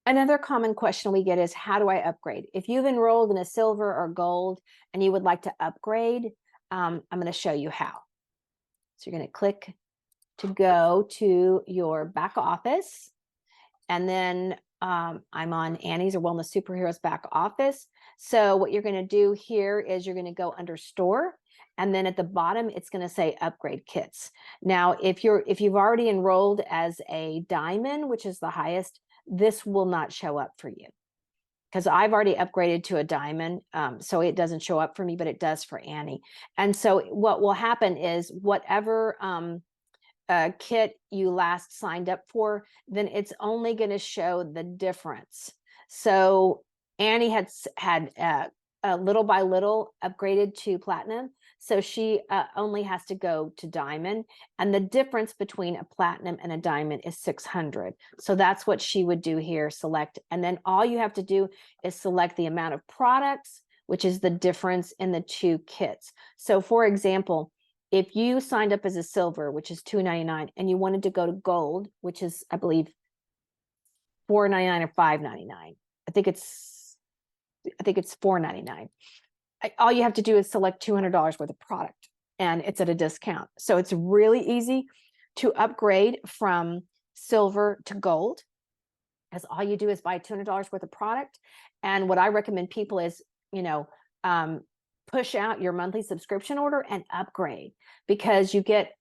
Another common question we get is, how do I upgrade? If you've enrolled in a silver or gold and you would like to upgrade, I'm going to show you how. So you're going to click to go to your back office. And then I'm on Annie's or Wellness Superheroes back office. So what you're going to do here is you're going to go under store. And then at the bottom, it's going to say upgrade kits. Now, if you've already enrolled as a diamond, which is the highest, this will not show up for you because I've already upgraded to a diamond. So it doesn't show up for me, but it does for Annie. And so what will happen is whatever kit you last signed up for, then it's only going to show the difference. So Annie had little by little upgraded to platinum. So she only has to go to diamond. And the difference between a platinum and a diamond is 600. So that's what she would do here, select. And then all you have to do is select the amount of products, which is the difference in the two kits. So for example, if you signed up as a silver, which is $2.99, and you wanted to go to gold, which is, I believe, $4.99 or $5.99. I think it's $4.99. All you have to do is select $200 worth of product, and it's at a discount. So it's really easy to upgrade from silver to gold, because all you do is buy $200 worth of product. And what I recommend people is, push out your monthly subscription order and upgrade, because you get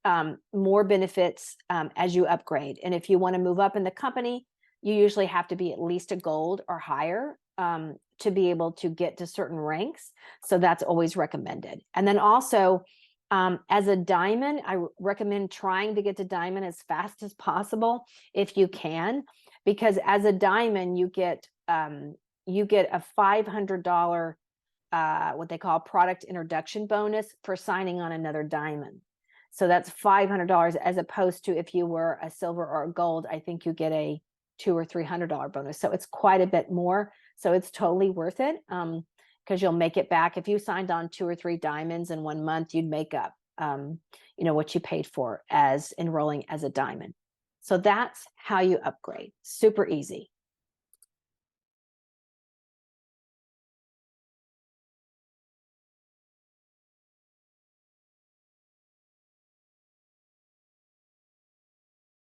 more benefits as you upgrade. And if you want to move up in the company, you usually have to be at least a gold or higher to be able to get to certain ranks. So that's always recommended. And then also, as a diamond, I recommend trying to get to diamond as fast as possible if you can, because as a diamond, you get a $500 what they call product introduction bonus for signing on another diamond. So that's $500, as opposed to if you were a silver or a gold, I think you get a $200 or $300 bonus. So it's quite a bit more. So it's totally worth it, because you'll make it back. If you signed on 2 or 3 diamonds in 1 month, you'd make up what you paid for as enrolling as a diamond. So that's how you upgrade. Super easy.